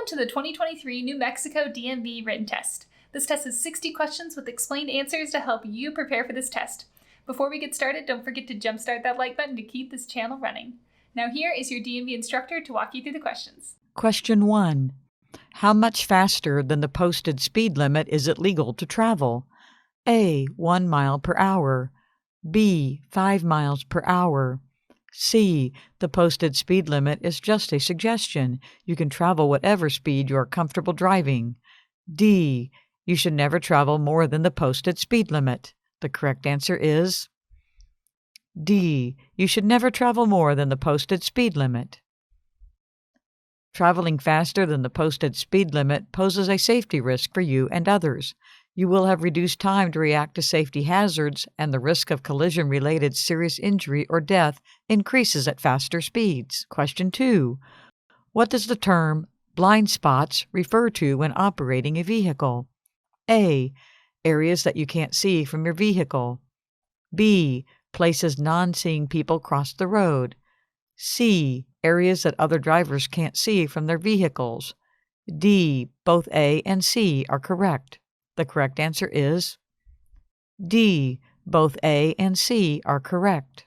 Welcome to the 2023 New Mexico DMV written test. This test is 60 questions with explained answers to help you prepare for this test. Before we get started, don't forget to jumpstart that like button to keep this channel running. Now here is your DMV instructor to walk you through the questions. Question 1. How much faster than the posted speed limit is it legal to travel? A. 1 mile per hour. B. 5 miles per hour. C. The posted speed limit is just a suggestion. You can travel whatever speed you are comfortable driving. D. You should never travel more than the posted speed limit. The correct answer is D. You should never travel more than the posted speed limit. Traveling faster than the posted speed limit poses a safety risk for you and others. You will have reduced time to react to safety hazards, and the risk of collision-related serious injury or death increases at faster speeds. Question 2. What does the term blind spots refer to when operating a vehicle? A. Areas that you can't see from your vehicle. B. Places non-seeing people cross the road. C. Areas that other drivers can't see from their vehicles. D. Both A and C are correct. The correct answer is D. Both A and C are correct.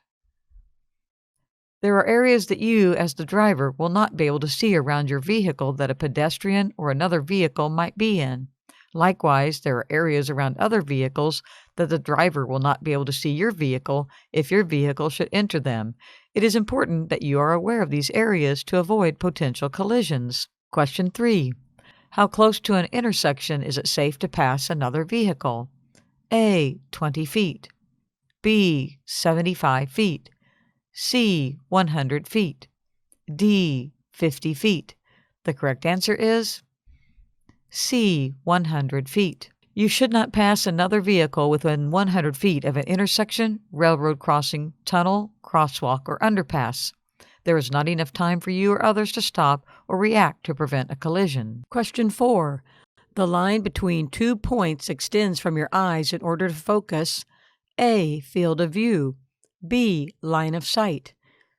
There are areas that you, as the driver, will not be able to see around your vehicle that a pedestrian or another vehicle might be in. Likewise, there are areas around other vehicles that the driver will not be able to see your vehicle if your vehicle should enter them. It is important that you are aware of these areas to avoid potential collisions. Question 3. How close to an intersection is it safe to pass another vehicle? A. 20 feet. B. 75 feet. C. 100 feet. D. 50 feet. The correct answer is C. 100 feet. You should not pass another vehicle within 100 feet of an intersection, railroad crossing, tunnel, crosswalk, or underpass. There is not enough time for you or others to stop or react to prevent a collision. Question 4. The line between 2 points extends from your eyes in order to focus A. Field of view. B. Line of sight.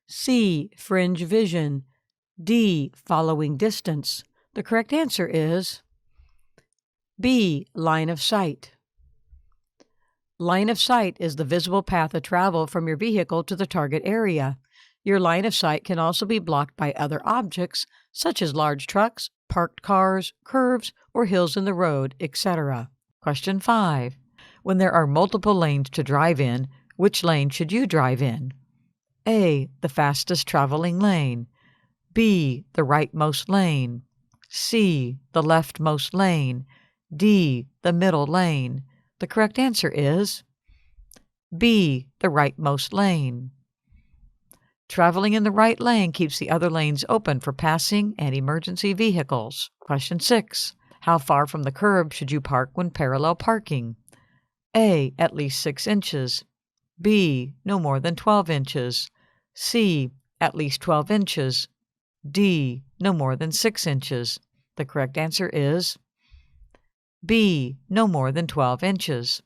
C. Fringe vision. D. Following distance. The correct answer is B. Line of sight. Line of sight is the visible path of travel from your vehicle to the target area. Your line of sight can also be blocked by other objects, such as large trucks, parked cars, curves, or hills in the road, etc. Question 5. When there are multiple lanes to drive in, which lane should you drive in? A. The fastest traveling lane. B. The rightmost lane. C. The leftmost lane. D. The middle lane. The correct answer is B. The rightmost lane. Traveling in the right lane keeps the other lanes open for passing and emergency vehicles. Question 6. How far from the curb should you park when parallel parking? A. At least 6 inches. B. No more than 12 inches. C. At least 12 inches. D. No more than 6 inches. The correct answer is B. No more than 12 inches.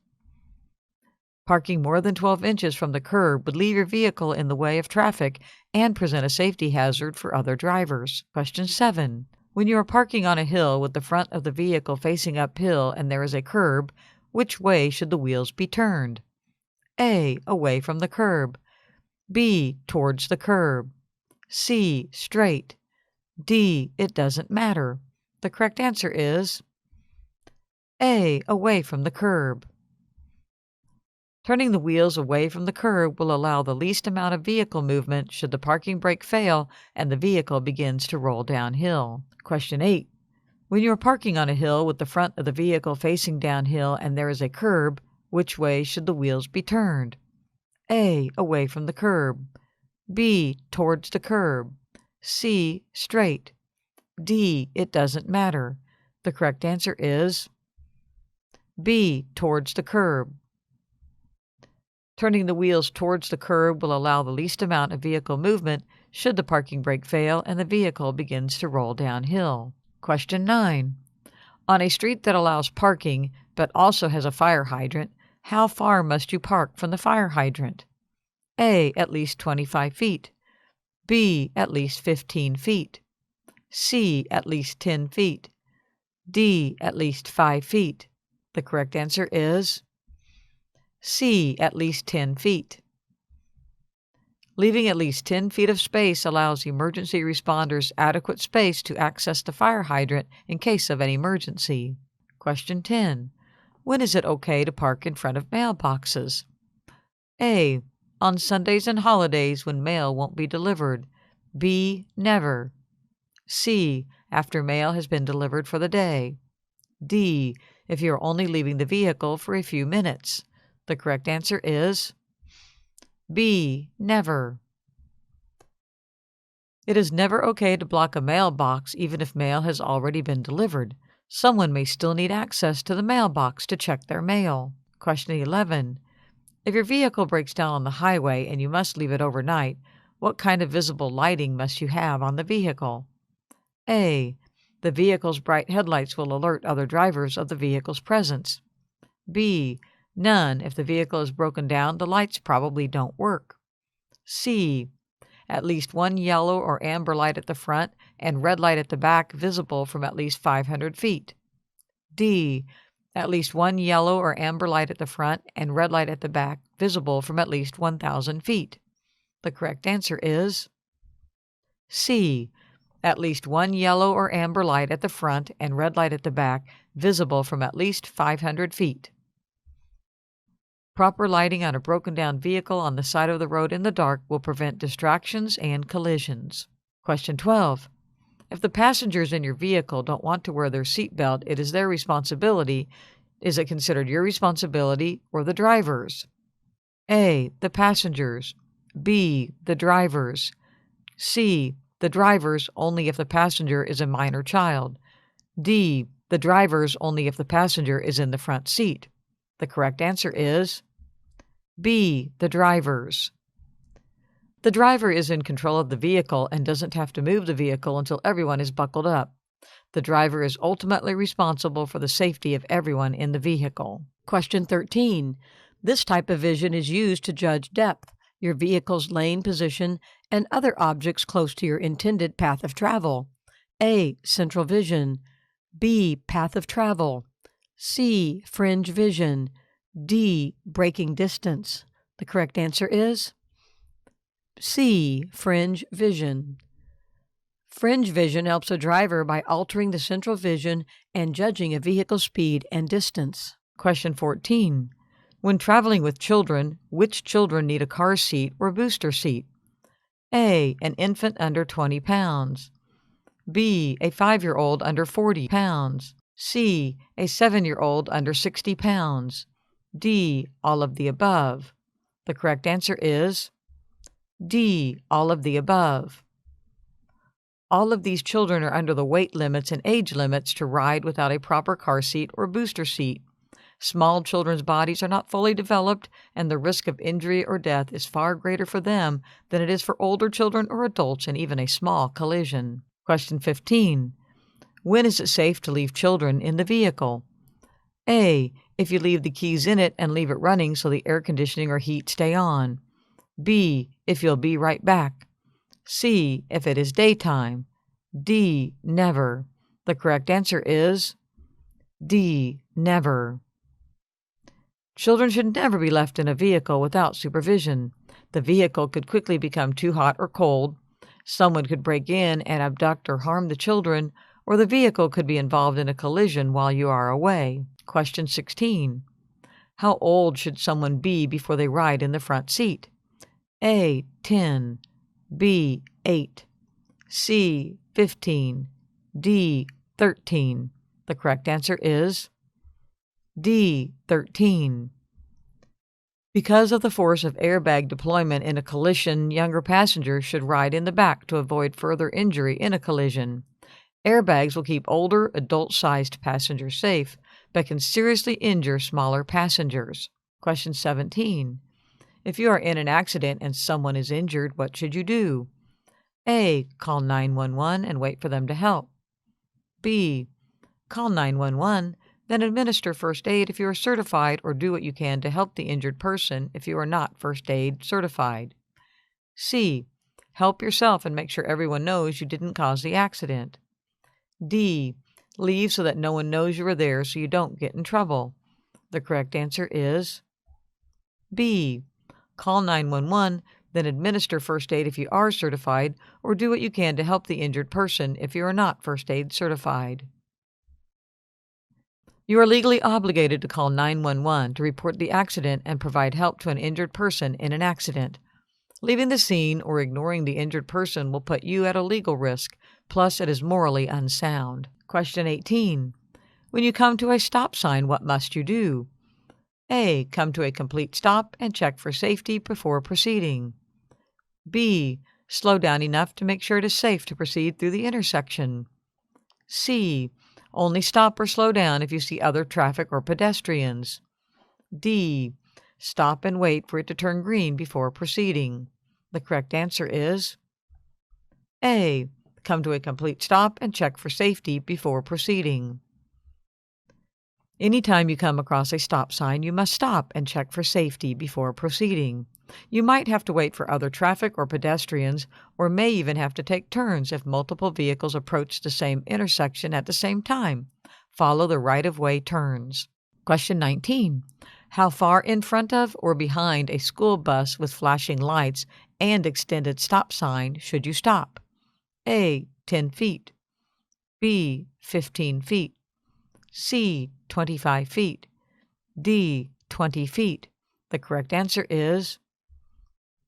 Parking more than 12 inches from the curb would leave your vehicle in the way of traffic and present a safety hazard for other drivers. Question 7. When you are parking on a hill with the front of the vehicle facing uphill and there is a curb, which way should the wheels be turned? A. Away from the curb. B. Towards the curb. C. Straight. D. It doesn't matter. The correct answer is A. Away from the curb. Turning the wheels away from the curb will allow the least amount of vehicle movement should the parking brake fail and the vehicle begins to roll downhill. Question 8. When you are parking on a hill with the front of the vehicle facing downhill and there is a curb, which way should the wheels be turned? A. Away from the curb. B. Towards the curb. C. Straight. D. It doesn't matter. The correct answer is B. Towards the curb. Turning the wheels towards the curb will allow the least amount of vehicle movement should the parking brake fail and the vehicle begins to roll downhill. Question 9. On a street that allows parking but also has a fire hydrant, how far must you park from the fire hydrant? A. At least 25 feet. B. At least 15 feet. C. At least 10 feet. D. At least 5 feet. The correct answer is C. At least 10 feet. Leaving at least 10 feet of space allows emergency responders adequate space to access the fire hydrant in case of an emergency. Question 10. When is it okay to park in front of mailboxes? A. On Sundays and holidays when mail won't be delivered. B. Never. C. After mail has been delivered for the day. D. If you're only leaving the vehicle for a few minutes. The correct answer is B. Never. It is never okay to block a mailbox even if mail has already been delivered. Someone may still need access to the mailbox to check their mail. Question 11. If your vehicle breaks down on the highway and you must leave it overnight, what kind of visible lighting must you have on the vehicle? A. The vehicle's bright headlights will alert other drivers of the vehicle's presence. B. None. If the vehicle is broken down, the lights probably don't work. C. At least one yellow or amber light at the front and red light at the back visible from at least 500 feet. D. At least one yellow or amber light at the front and red light at the back visible from at least 1,000 feet. The correct answer is C. At least one yellow or amber light at the front and red light at the back visible from at least 500 feet. Proper lighting on a broken-down vehicle on the side of the road in the dark will prevent distractions and collisions. Question 12. If the passengers in your vehicle don't want to wear their seatbelt, it is their responsibility. Is it considered your responsibility or the driver's? A. The passengers. B. The driver's. C. The driver's only if the passenger is a minor child. D. The driver's only if the passenger is in the front seat. The correct answer is B. The driver's. The driver is in control of the vehicle and doesn't have to move the vehicle until everyone is buckled up. The driver is ultimately responsible for the safety of everyone in the vehicle. Question 13. This type of vision is used to judge depth, your vehicle's lane position, and other objects close to your intended path of travel. A. Central vision. B. Path of travel. C. Fringe vision. D. Braking distance. The correct answer is C. Fringe vision. Fringe vision helps a driver by altering the central vision and judging a vehicle's speed and distance. Question 14. When traveling with children, which children need a car seat or booster seat? A. An infant under 20 pounds. B. A 5-year-old under 40 pounds. C. A 7-year-old under 60 pounds. D. All of the above. The correct answer is D. All of the above. All of these children are under the weight limits and age limits to ride without a proper car seat or booster seat. Small children's bodies are not fully developed, and the risk of injury or death is far greater for them than it is for older children or adults in even a small collision. Question 15. When is it safe to leave children in the vehicle? A. If you leave the keys in it and leave it running so the air conditioning or heat stay on. B. If you'll be right back. C. If it is daytime. D. Never. The correct answer is D. Never. Children should never be left in a vehicle without supervision. The vehicle could quickly become too hot or cold. Someone could break in and abduct or harm the children, or the vehicle could be involved in a collision while you are away. Question 16. How old should someone be before they ride in the front seat? A. 10. B. 8. C. 15. D. 13. The correct answer is D. 13. Because of the force of airbag deployment in a collision, younger passengers should ride in the back to avoid further injury in a collision. Airbags will keep older, adult-sized passengers safe, but can seriously injure smaller passengers. Question 17. If you are in an accident and someone is injured, what should you do? A. Call 911 and wait for them to help. B. Call 911, then administer first aid if you are certified, or do what you can to help the injured person if you are not first aid certified. C. Help yourself and make sure everyone knows you didn't cause the accident. D. Leave so that no one knows you were there so you don't get in trouble. The correct answer is B. Call 911, then administer first aid if you are certified, or do what you can to help the injured person if you are not first aid certified. You are legally obligated to call 911 to report the accident and provide help to an injured person in an accident. Leaving the scene or ignoring the injured person will put you at a legal risk, plus it is morally unsound. Question 18. When you come to a stop sign, what must you do? A. Come to a complete stop and check for safety before proceeding. B. Slow down enough to make sure it is safe to proceed through the intersection. C. Only stop or slow down if you see other traffic or pedestrians. D. Stop and wait for it to turn green before proceeding. The correct answer is A. Come to a complete stop and check for safety before proceeding. Anytime you come across a stop sign, you must stop and check for safety before proceeding. You might have to wait for other traffic or pedestrians, or may even have to take turns if multiple vehicles approach the same intersection at the same time. Follow the right-of-way turns. Question 19. How far in front of or behind a school bus with flashing lights and extended stop sign should you stop? A. 10 feet. B. 15 feet. C. 25 feet. D. 20 feet. The correct answer is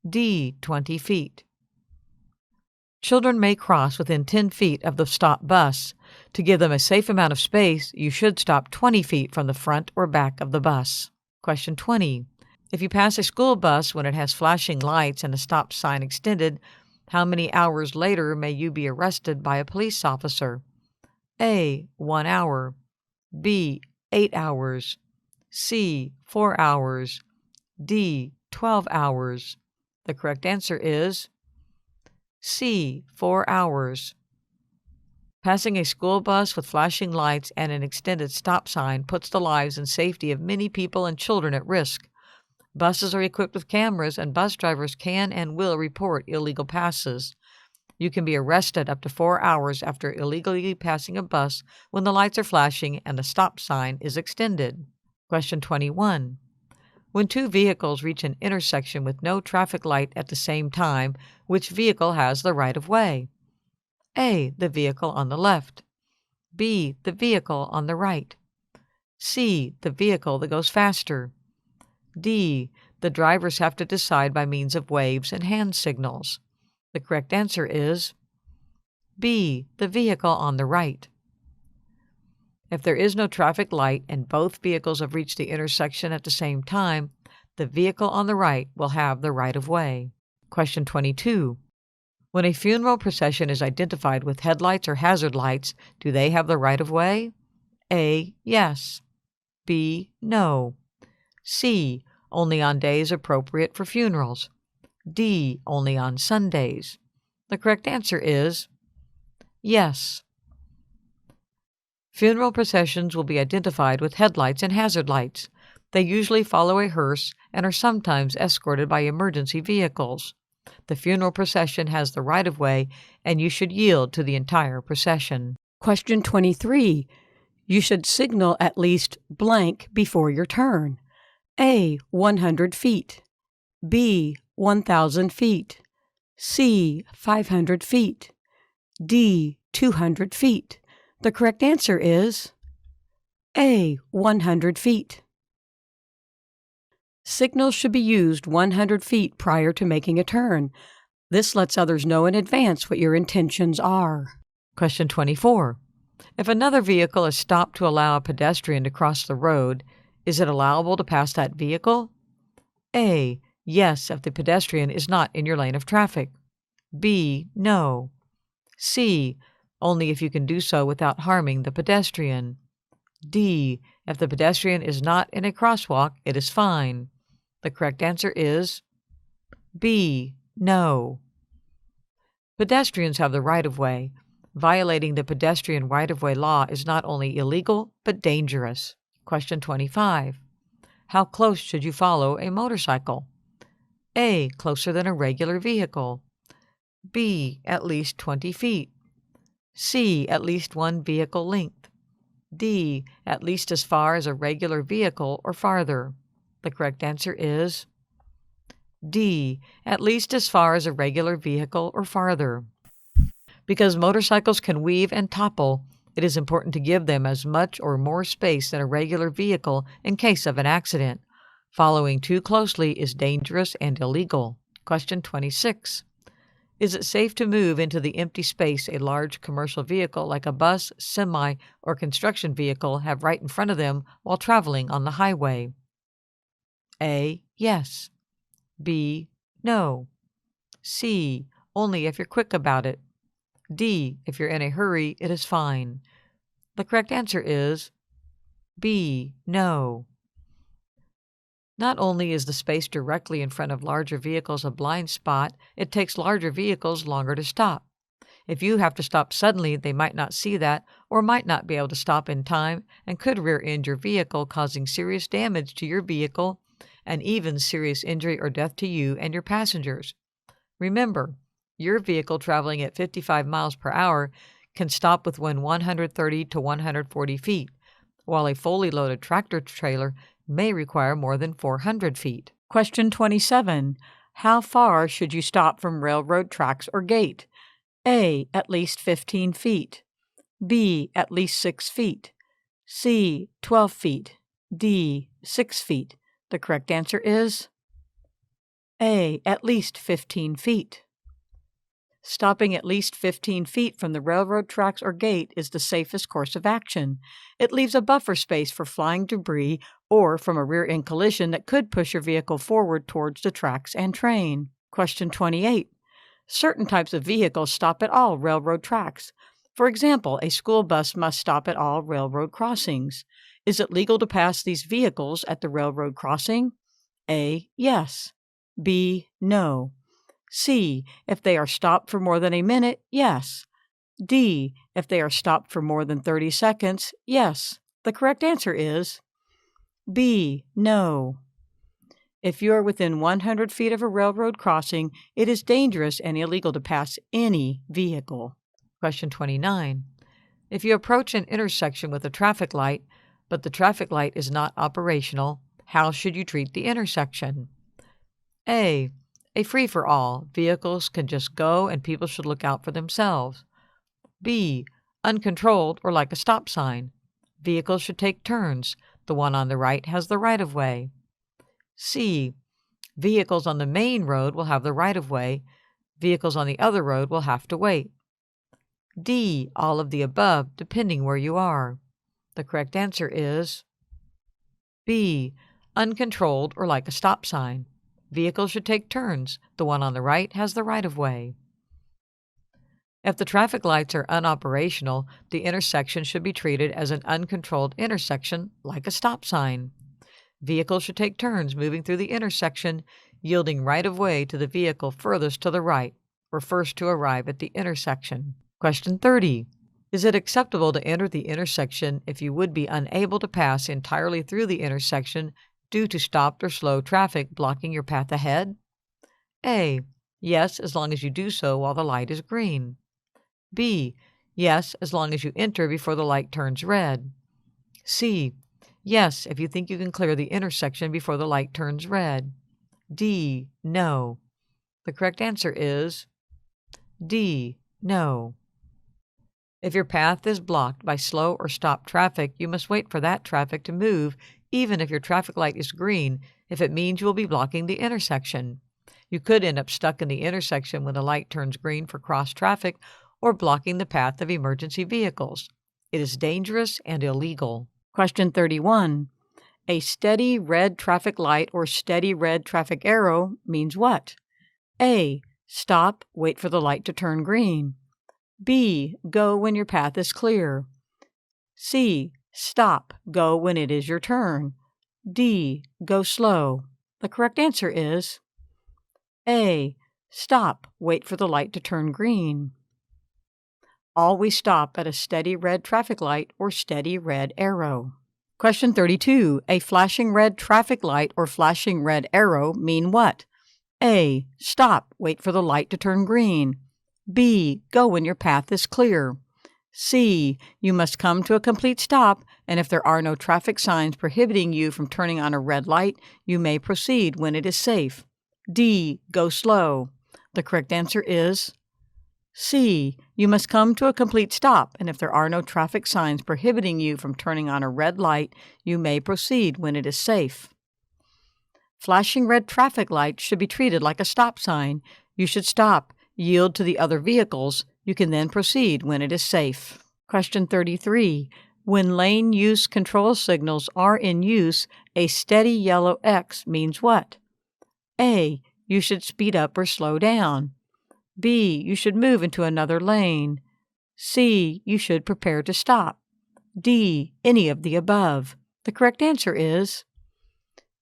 D. 20 feet. Children may cross within 10 feet of the stop bus. To give them a safe amount of space, you should stop 20 feet from the front or back of the bus. Question 20. If you pass a school bus when it has flashing lights and a stop sign extended, how many hours later may you be arrested by a police officer? A. 1 hour. B. 8 hours. C. 4 hours. D. 12 hours. The correct answer is C. 4 hours. Passing a school bus with flashing lights and an extended stop sign puts the lives and safety of many people and children at risk. Buses are equipped with cameras, and bus drivers can and will report illegal passes. You can be arrested up to 4 hours after illegally passing a bus when the lights are flashing and the stop sign is extended. Question 21. When two vehicles reach an intersection with no traffic light at the same time, which vehicle has the right-of-way? A. The vehicle on the left. B. The vehicle on the right. C. The vehicle that goes faster. D. The drivers have to decide by means of waves and hand signals. The correct answer is B. The vehicle on the right. If there is no traffic light and both vehicles have reached the intersection at the same time, the vehicle on the right will have the right-of-way. Question 22. When a funeral procession is identified with headlights or hazard lights, do they have the right-of-way? A. Yes. B. No. C. Only on days appropriate for funerals. D. Only on Sundays. The correct answer is yes. Funeral processions will be identified with headlights and hazard lights. They usually follow a hearse and are sometimes escorted by emergency vehicles. The funeral procession has the right-of-way, and you should yield to the entire procession. Question 23. You should signal at least blank before your turn. A. 100 feet. B. 1,000 feet. C. 500 feet. D. 200 feet. The correct answer is A. 100 feet. Signals should be used 100 feet prior to making a turn. This lets others know in advance what your intentions are. Question 24. If another vehicle is stopped to allow a pedestrian to cross the road, is it allowable to pass that vehicle? A. Yes, if the pedestrian is not in your lane of traffic. B. No. C. Only if you can do so without harming the pedestrian. D. If the pedestrian is not in a crosswalk, it is fine. The correct answer is B. No. Pedestrians have the right-of-way. Violating the pedestrian right-of-way law is not only illegal, but dangerous. Question 25. How close should you follow a motorcycle? A. Closer than a regular vehicle. B. At least 20 feet. C. At least one vehicle length. D. At least as far as a regular vehicle or farther. The correct answer is D. At least as far as a regular vehicle or farther. Because motorcycles can weave and topple, it is important to give them as much or more space than a regular vehicle in case of an accident. Following too closely is dangerous and illegal. Question 26. Is it safe to move into the empty space a large commercial vehicle like a bus, semi, or construction vehicle have right in front of them while traveling on the highway? A. Yes. B. No. C. Only if you're quick about it. D. If you're in a hurry, it is fine. The correct answer is B. No. Not only is the space directly in front of larger vehicles a blind spot, it takes larger vehicles longer to stop. If you have to stop suddenly, they might not see that or might not be able to stop in time and could rear-end your vehicle, causing serious damage to your vehicle and even serious injury or death to you and your passengers. Remember, your vehicle traveling at 55 miles per hour can stop within 130 to 140 feet, while a fully loaded tractor trailer may require more than 400 feet. Question 27. How far should you stop from railroad tracks or gate? A. At least 15 feet. B. At least 6 feet. C. 12 feet. D. 6 feet. The correct answer is A. At least 15 feet. Stopping at least 15 feet from the railroad tracks or gate is the safest course of action. It leaves a buffer space for flying debris or from a rear-end collision that could push your vehicle forward towards the tracks and train. Question 28. Certain types of vehicles stop at all railroad tracks. For example, a school bus must stop at all railroad crossings. Is it legal to pass these vehicles at the railroad crossing? A. Yes. B. No. C. If they are stopped for more than a minute, yes. D. If they are stopped for more than 30 seconds, yes. The correct answer is B. No. If you are within 100 feet of a railroad crossing, it is dangerous and illegal to pass any vehicle. Question 29. If you approach an intersection with a traffic light, but the traffic light is not operational, how should you treat the intersection? A. A free-for-all. Vehicles can just go and people should look out for themselves. B. Uncontrolled or like a stop sign. Vehicles should take turns. The one on the right has the right-of-way. C. Vehicles on the main road will have the right-of-way. Vehicles on the other road will have to wait. D. All of the above, depending where you are. The correct answer is B. Uncontrolled or like a stop sign. Vehicles should take turns. The one on the right has the right-of-way. If the traffic lights are unoperational, the intersection should be treated as an uncontrolled intersection, like a stop sign. Vehicles should take turns moving through the intersection, yielding right-of-way to the vehicle furthest to the right, or first to arrive at the intersection. Question 30. Is it acceptable to enter the intersection if you would be unable to pass entirely through the intersection due to stopped or slow traffic blocking your path ahead? A. Yes, as long as you do so while the light is green. B. Yes, as long as you enter before the light turns red. C. Yes, if you think you can clear the intersection before the light turns red. D. No. The correct answer is D. No. If your path is blocked by slow or stopped traffic, you must wait for that traffic to move, even if your traffic light is green, if it means you will be blocking the intersection. You could end up stuck in the intersection when the light turns green for cross traffic or blocking the path of emergency vehicles. It is dangerous and illegal. Question 31. A steady red traffic light or steady red traffic arrow means what? A. Stop, wait for the light to turn green. B. Go when your path is clear. C. Stop, go when it is your turn. D. Go slow. The correct answer is A. Stop, wait for the light to turn green. Always stop at a steady red traffic light or steady red arrow. Question 32. A flashing red traffic light or flashing red arrow mean what? A. Stop, wait for the light to turn green. B. Go when your path is clear. C. You must come to a complete stop, and if there are no traffic signs prohibiting you from turning on a red light, you may proceed when it is safe. D. Go slow. The correct answer is C. You must come to a complete stop, and if there are no traffic signs prohibiting you from turning on a red light, you may proceed when it is safe. Flashing red traffic lights should be treated like a stop sign. You should stop, yield to the other vehicles. You can then proceed when it is safe. Question 33. When lane use control signals are in use, a steady yellow X means what? A. You should speed up or slow down. B. You should move into another lane. C. You should prepare to stop. D. Any of the above. The correct answer is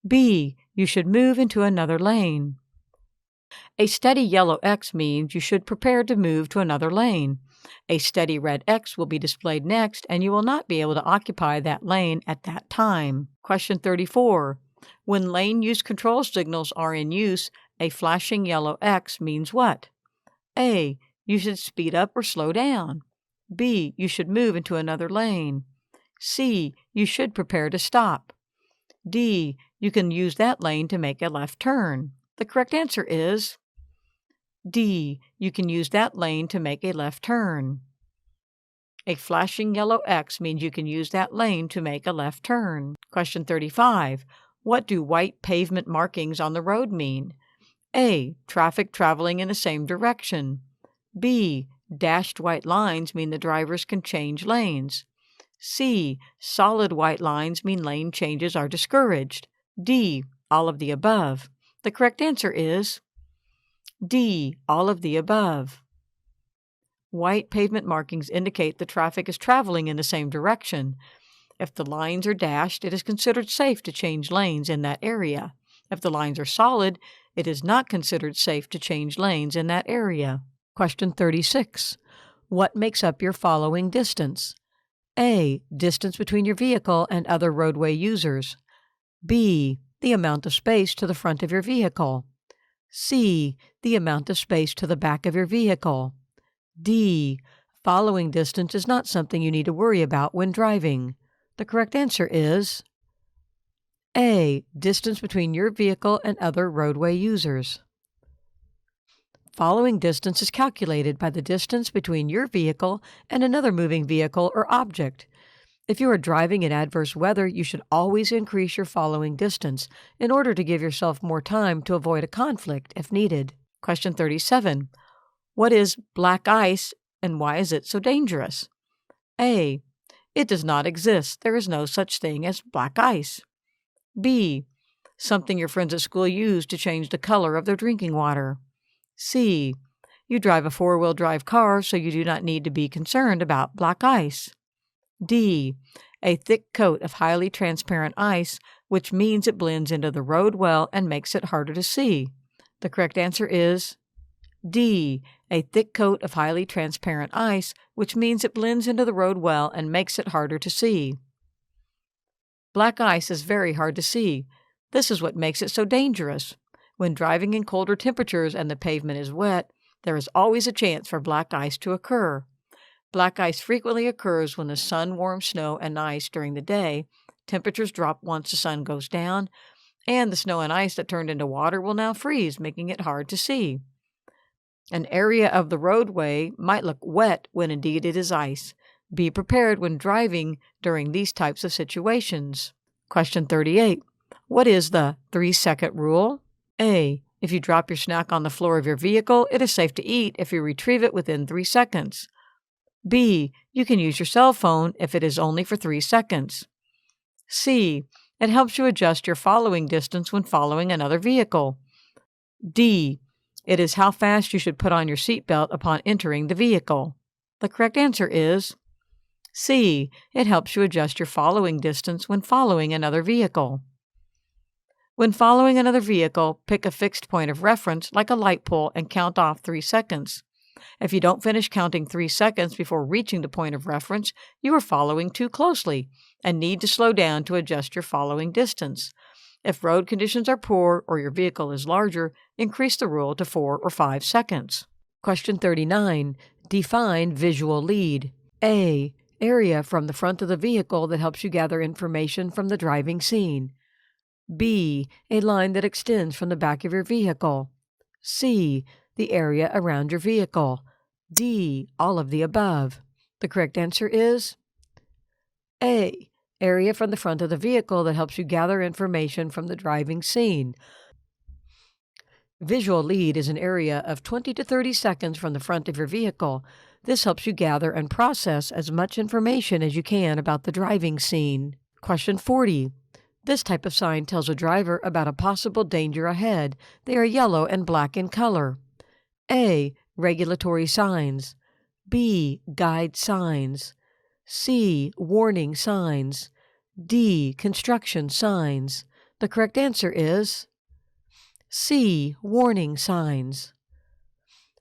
B. You should move into another lane. A steady yellow X means you should prepare to move to another lane. A steady red X will be displayed next, and you will not be able to occupy that lane at that time. Question 34. When lane use control signals are in use, a flashing yellow X means what? A. You should speed up or slow down. B. You should move into another lane. C. You should prepare to stop. D. You can use that lane to make a left turn. The correct answer is D. You can use that lane to make a left turn. A flashing yellow X means you can use that lane to make a left turn. Question 35. What do white pavement markings on the road mean? A. Traffic traveling in the same direction. B. Dashed white lines mean the drivers can change lanes. C. Solid white lines mean lane changes are discouraged. D. All of the above. The correct answer is D. All of the above. White pavement markings indicate the traffic is traveling in the same direction. If the lines are dashed, it is considered safe to change lanes in that area. If the lines are solid, it is not considered safe to change lanes in that area. Question 36. What makes up your following distance? A. Distance between your vehicle and other roadway users. B. The amount of space to the front of your vehicle. C. The amount of space to the back of your vehicle. D. Following distance is not something you need to worry about when driving. The correct answer is A. Distance between your vehicle and other roadway users. Following distance is calculated by the distance between your vehicle and another moving vehicle or object. If you are driving in adverse weather, you should always increase your following distance in order to give yourself more time to avoid a conflict if needed. Question 37. What is black ice and why is it so dangerous? A. It does not exist. There is no such thing as black ice. B. Something your friends at school use to change the color of their drinking water. C. You drive a four-wheel drive car, so you do not need to be concerned about black ice. D. A thick coat of highly transparent ice, which means it blends into the road well and makes it harder to see. The correct answer is D. A thick coat of highly transparent ice, which means it blends into the road well and makes it harder to see. Black ice is very hard to see. This is what makes it so dangerous. When driving in colder temperatures and the pavement is wet, there is always a chance for black ice to occur. Black ice frequently occurs when the sun warms snow and ice during the day, temperatures drop once the sun goes down, and the snow and ice that turned into water will now freeze, making it hard to see. An area of the roadway might look wet when indeed it is ice. Be prepared when driving during these types of situations. Question 38. What is the 3-second rule? A. If you drop your snack on the floor of your vehicle, it is safe to eat if you retrieve it within 3 seconds. B. You can use your cell phone if it is only for 3 seconds. C. It helps you adjust your following distance when following another vehicle. D. It is how fast you should put on your seatbelt upon entering the vehicle. The correct answer is C. It helps you adjust your following distance when following another vehicle. When following another vehicle, pick a fixed point of reference like a light pole and count off 3 seconds. If you don't finish counting 3 seconds before reaching the point of reference, you are following too closely and need to slow down to adjust your following distance. If road conditions are poor or your vehicle is larger, increase the rule to 4 or 5 seconds. Question 39. Define visual lead. A. Area from the front of the vehicle that helps you gather information from the driving scene. B. A line that extends from the back of your vehicle. C. The area around your vehicle. D. All of the above. The correct answer is A. Area from the front of the vehicle that helps you gather information from the driving scene. Visual lead is an area of 20 to 30 seconds from the front of your vehicle. This helps you gather and process as much information as you can about the driving scene. Question 40. This type of sign tells a driver about a possible danger ahead. They are yellow and black in color. A. Regulatory signs. B. Guide signs. C. Warning signs. D. Construction signs. The correct answer is C. Warning signs.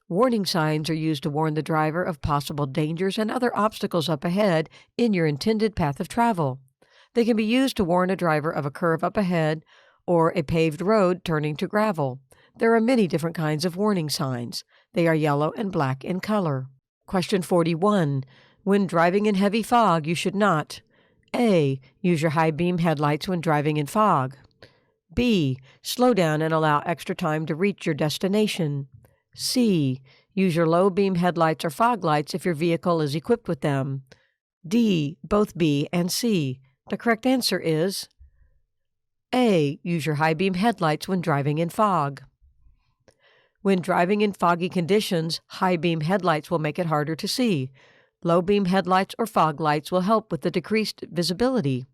Warning signs are used to warn the driver of possible dangers and other obstacles up ahead in your intended path of travel. They can be used to warn a driver of a curve up ahead or a paved road turning to gravel. There are many different kinds of warning signs. They are yellow and black in color. Question 41. When driving in heavy fog, you should not A. Use your high beam headlights when driving in fog. B. Slow down and allow extra time to reach your destination. C. Use your low beam headlights or fog lights if your vehicle is equipped with them. D. Both B and C. The correct answer is A. Use your high beam headlights when driving in fog. When driving in foggy conditions, high beam headlights will make it harder to see. Low beam headlights or fog lights will help with the decreased visibility.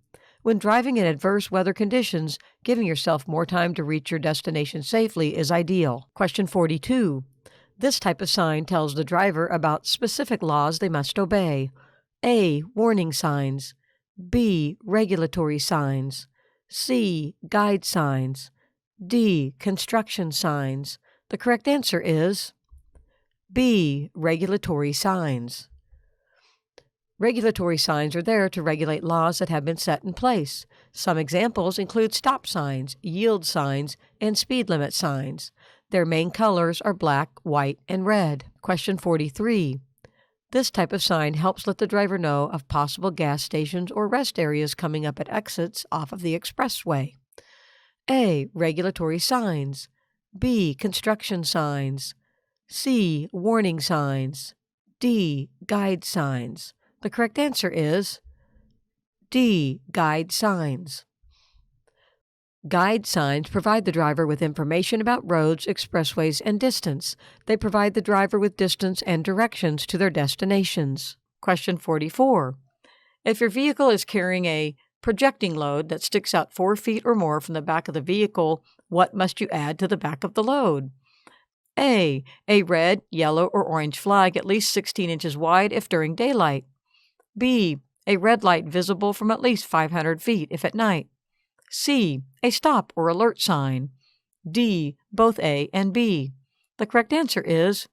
When driving in adverse weather conditions, giving yourself more time to reach your destination safely is ideal. Question 42. This type of sign tells the driver about specific laws they must obey. A. Warning signs. B. Regulatory signs. C. Guide signs. D. Construction signs. The correct answer is B. Regulatory signs. Regulatory signs are there to regulate laws that have been set in place. Some examples include stop signs, yield signs, and speed limit signs. Their main colors are black, white, and red. Question 43. This type of sign helps let the driver know of possible gas stations or rest areas coming up at exits off of the expressway. A. Regulatory signs. B. Construction signs. C. Warning signs. D. Guide signs. The correct answer is D. Guide signs. Guide signs provide the driver with information about roads, expressways, and distance. They provide the driver with distance and directions to their destinations. Question 44. If your vehicle is carrying a projecting load that sticks out 4 feet or more from the back of the vehicle, what must you add to the back of the load? A. A red, yellow, or orange flag at least 16 inches wide if during daylight. B. A red light visible from at least 500 feet if at night. C. A stop or alert sign. D. Both A and B. The correct answer is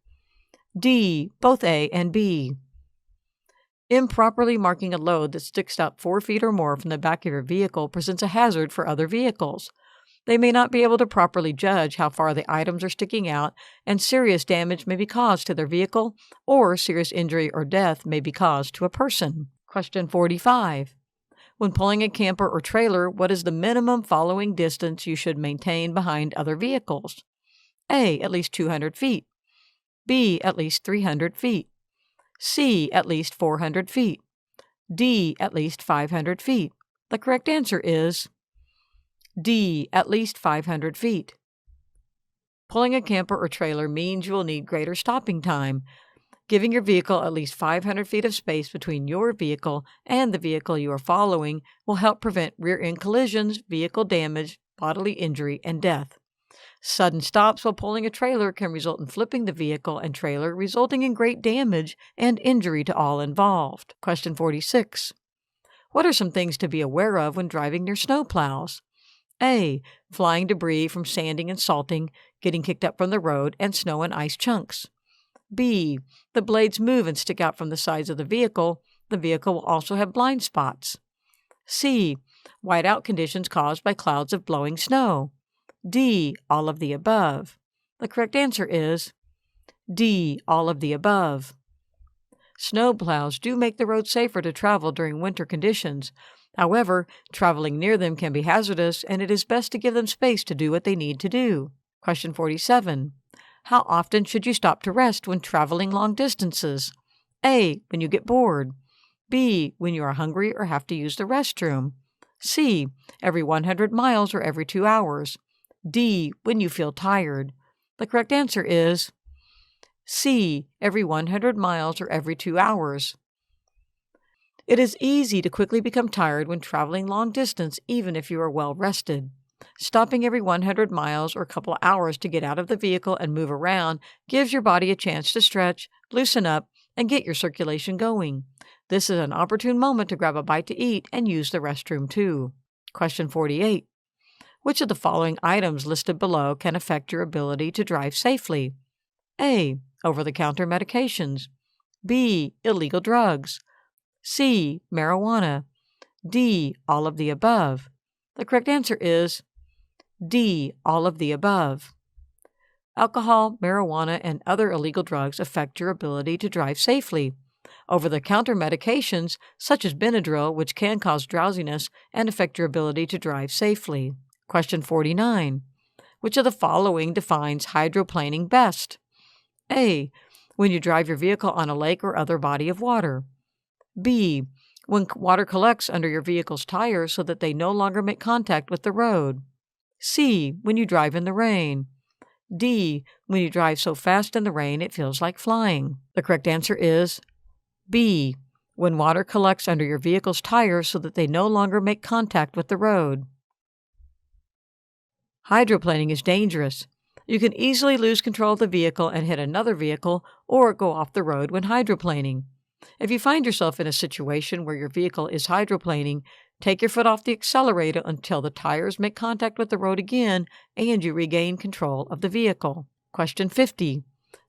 D. Both A and B. Improperly marking a load that sticks out 4 feet or more from the back of your vehicle presents a hazard for other vehicles. They may not be able to properly judge how far the items are sticking out, and serious damage may be caused to their vehicle, or serious injury or death may be caused to a person. Question 45. When pulling a camper or trailer, what is the minimum following distance you should maintain behind other vehicles? A. At least 200 feet. B. At least 300 feet. C. At least 400 feet. D. At least 500 feet. The correct answer is D. At least 500 feet. Pulling a camper or trailer means you will need greater stopping time. Giving your vehicle at least 500 feet of space between your vehicle and the vehicle you are following will help prevent rear-end collisions, vehicle damage, bodily injury, and death. Sudden stops while pulling a trailer can result in flipping the vehicle and trailer, resulting in great damage and injury to all involved. Question 46. What are some things to be aware of when driving near snow plows? A. Flying debris from sanding and salting, getting kicked up from the road, and snow and ice chunks. B. The blades move and stick out from the sides of the vehicle. The vehicle will also have blind spots. C. Whiteout conditions caused by clouds of blowing snow. D. All of the above. The correct answer is D. All of the above. Snow plows do make the road safer to travel during winter conditions. However, traveling near them can be hazardous, and it is best to give them space to do what they need to do. Question 47. How often should you stop to rest when traveling long distances? A. When you get bored. B. When you are hungry or have to use the restroom. C. Every 100 miles or every 2 hours. D. When you feel tired. The correct answer is C. Every 100 miles or every 2 hours. It is easy to quickly become tired when traveling long distance, even if you are well rested. Stopping every 100 miles or a couple of hours to get out of the vehicle and move around gives your body a chance to stretch, loosen up, and get your circulation going. This is an opportune moment to grab a bite to eat and use the restroom too. Question 48. Which of the following items listed below can affect your ability to drive safely? A. Over-the-counter medications. B. Illegal drugs. C. Marijuana. D. All of the above. The correct answer is D. All of the above. Alcohol, marijuana, and other illegal drugs affect your ability to drive safely. Over-the-counter medications, such as Benadryl, which can cause drowsiness and affect your ability to drive safely. Question 49. Which of the following defines hydroplaning best? A. When you drive your vehicle on a lake or other body of water. B. When water collects under your vehicle's tires so that they no longer make contact with the road. C. When you drive in the rain. D. When you drive so fast in the rain it feels like flying. The correct answer is B. When water collects under your vehicle's tires so that they no longer make contact with the road. Hydroplaning is dangerous. You can easily lose control of the vehicle and hit another vehicle or go off the road when hydroplaning. If you find yourself in a situation where your vehicle is hydroplaning, take your foot off the accelerator until the tires make contact with the road again and you regain control of the vehicle. Question 50.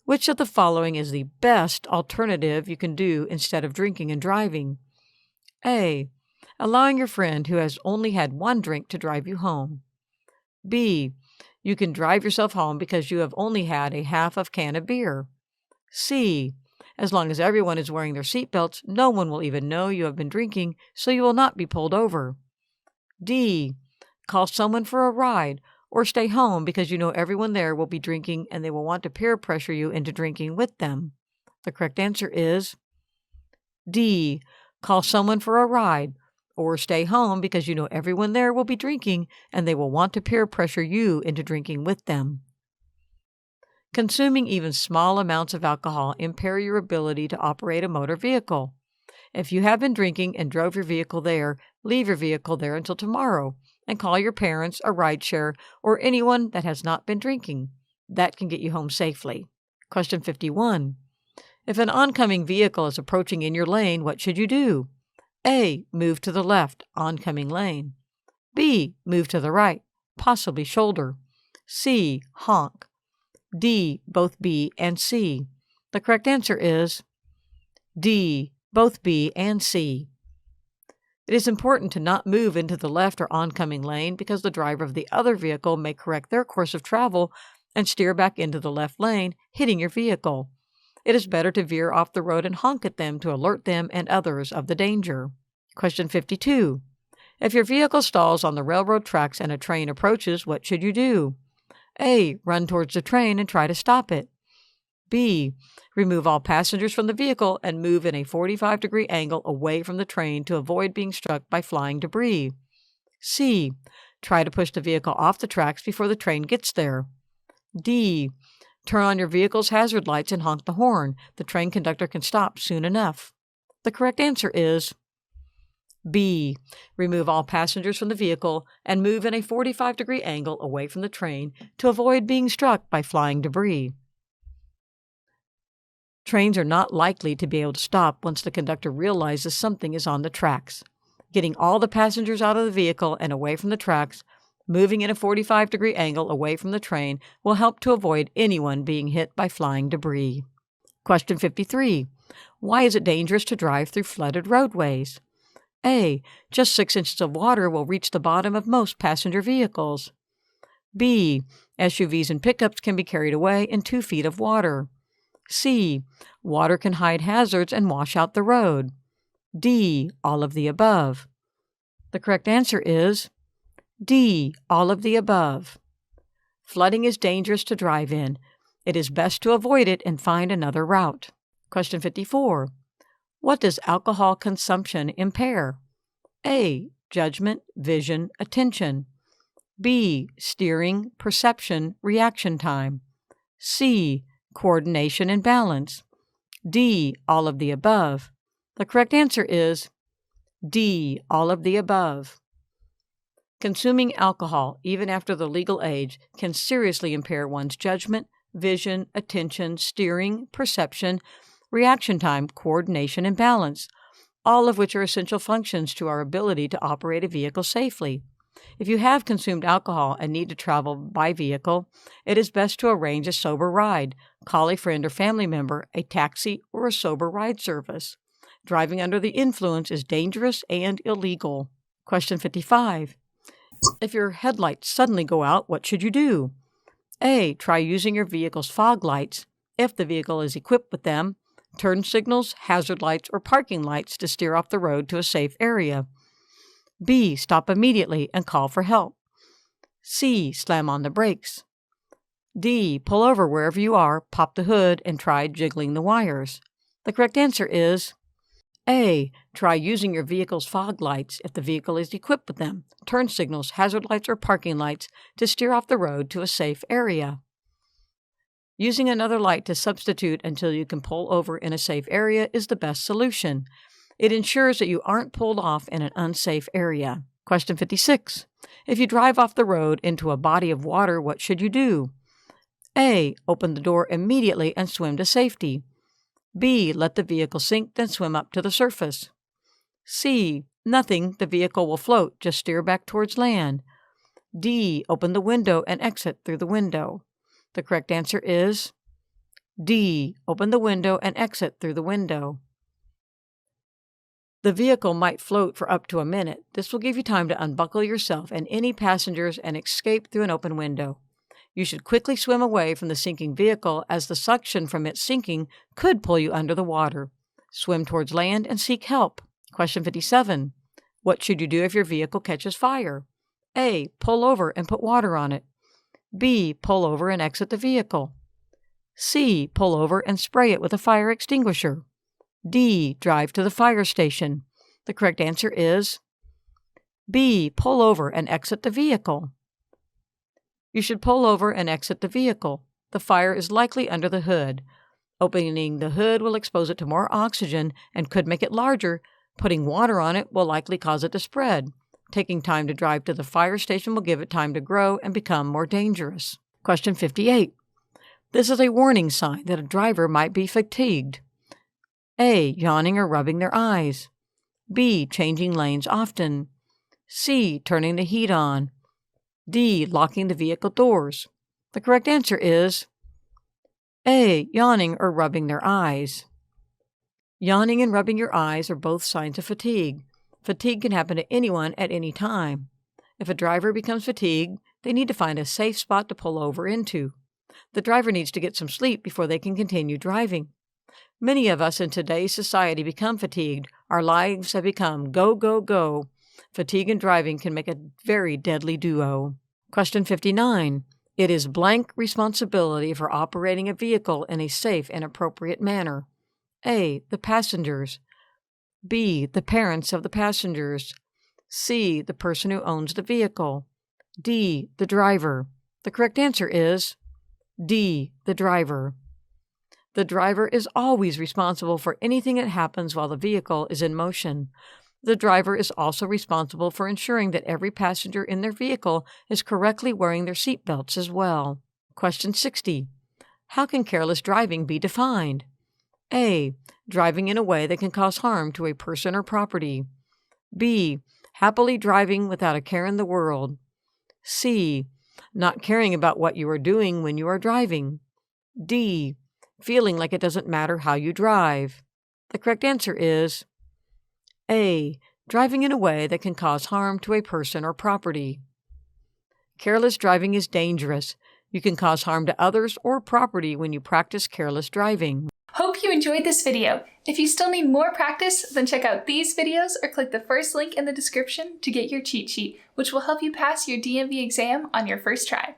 Which of the following is the best alternative you can do instead of drinking and driving? A. Allowing your friend who has only had one drink to drive you home. B. You can drive yourself home because you have only had a half of can of beer. C. As long as everyone is wearing their seatbelts, no one will even know you have been drinking, so you will not be pulled over. D. Call someone for a ride, or stay home because you know everyone there will be drinking and they will want to peer pressure you into drinking with them. The correct answer is D. Call someone for a ride, or stay home because you know everyone there will be drinking and they will want to peer pressure you into drinking with them. Consuming even small amounts of alcohol impair your ability to operate a motor vehicle. If you have been drinking and drove your vehicle there, leave your vehicle there until tomorrow and call your parents, a rideshare, or anyone that has not been drinking. That can get you home safely. Question 51. If an oncoming vehicle is approaching in your lane, what should you do? A. Move to the left, oncoming lane. B. Move to the right, possibly shoulder. C. Honk. D. Both B and C. The correct answer is D. Both B and C. It is important to not move into the left or oncoming lane because the driver of the other vehicle may correct their course of travel and steer back into the left lane, hitting your vehicle. It is better to veer off the road and honk at them to alert them and others of the danger. Question 52. If your vehicle stalls on the railroad tracks and a train approaches, what should you do? A. Run towards the train and try to stop it. B. Remove all passengers from the vehicle and move in a 45-degree angle away from the train to avoid being struck by flying debris. C. Try to push the vehicle off the tracks before the train gets there. D. Turn on your vehicle's hazard lights and honk the horn. The train conductor can stop soon enough. The correct answer is B. Remove all passengers from the vehicle and move in a 45-degree angle away from the train to avoid being struck by flying debris. Trains are not likely to be able to stop once the conductor realizes something is on the tracks. Getting all the passengers out of the vehicle and away from the tracks, moving in a 45-degree angle away from the train will help to avoid anyone being hit by flying debris. Question 53. Why is it dangerous to drive through flooded roadways? A. Just 6 inches of water will reach the bottom of most passenger vehicles. B. SUVs and pickups can be carried away in 2 feet of water. C. Water can hide hazards and wash out the road. D. All of the above. The correct answer is D. All of the above. Flooding is dangerous to drive in. It is best to avoid it and find another route. Question 54. What does alcohol consumption impair? A. Judgment, vision, attention. B. Steering, perception, reaction time. C. Coordination and balance. D. All of the above. The correct answer is D. All of the above. Consuming alcohol, even after the legal age, can seriously impair one's judgment, vision, attention, steering, perception, reaction time, coordination, and balance, all of which are essential functions to our ability to operate a vehicle safely. If you have consumed alcohol and need to travel by vehicle, it is best to arrange a sober ride. Call a friend or family member, a taxi, or a sober ride service. Driving under the influence is dangerous and illegal. Question 55. If your headlights suddenly go out, what should you do? A. Try using your vehicle's fog lights, if the vehicle is equipped with them, turn signals, hazard lights, or parking lights to steer off the road to a safe area. B. Stop immediately and call for help. C. Slam on the brakes. D. Pull over wherever you are, pop the hood, and try jiggling the wires. The correct answer is A. Try using your vehicle's fog lights if the vehicle is equipped with them, turn signals, hazard lights, or parking lights to steer off the road to a safe area. Using another light to substitute until you can pull over in a safe area is the best solution. It ensures that you aren't pulled off in an unsafe area. Question 56. If you drive off the road into a body of water, what should you do? A. Open the door immediately and swim to safety. B. Let the vehicle sink, then swim up to the surface. C. Nothing, the vehicle will float, just steer back towards land. D. Open the window and exit through the window. The correct answer is D. Open the window and exit through the window. The vehicle might float for up to a minute. This will give you time to unbuckle yourself and any passengers and escape through an open window. You should quickly swim away from the sinking vehicle as the suction from its sinking could pull you under the water. Swim towards land and seek help. Question 57. What should you do if your vehicle catches fire? A. Pull over and put water on it. B. Pull over and exit the vehicle. C. Pull over and spray it with a fire extinguisher. D. Drive to the fire station. The correct answer is B. Pull over and exit the vehicle. You should pull over and exit the vehicle. The fire is likely under the hood. Opening the hood will expose it to more oxygen and could make it larger. Putting water on it will likely cause it to spread. Taking time to drive to the fire station will give it time to grow and become more dangerous. Question 58. This is a warning sign that a driver might be fatigued. A. Yawning or rubbing their eyes. B. Changing lanes often. C. Turning the heat on. D. Locking the vehicle doors. The correct answer is A. Yawning or rubbing their eyes. Yawning and rubbing your eyes are both signs of fatigue. Fatigue can happen to anyone at any time. If a driver becomes fatigued, they need to find a safe spot to pull over into. The driver needs to get some sleep before they can continue driving. Many of us in today's society become fatigued. Our lives have become go, go, go. Fatigue and driving can make a very deadly duo. Question 59. It is blank responsibility for operating a vehicle in a safe and appropriate manner. A. The passengers. B. The parents of the passengers. C. The person who owns the vehicle. D. The driver. The correct answer is D. The driver. The driver is always responsible for anything that happens while the vehicle is in motion. The driver is also responsible for ensuring that every passenger in their vehicle is correctly wearing their seatbelts as well. Question 60. How can careless driving be defined? A. Driving in a way that can cause harm to a person or property. B. Happily driving without a care in the world. C. Not caring about what you are doing when you are driving. D. Feeling like it doesn't matter how you drive. The correct answer is A. Driving in a way that can cause harm to a person or property. Careless driving is dangerous. You can cause harm to others or property when you practice careless driving. Hope you enjoyed this video. If you still need more practice, then check out these videos or click the first link in the description to get your cheat sheet, which will help you pass your DMV exam on your first try.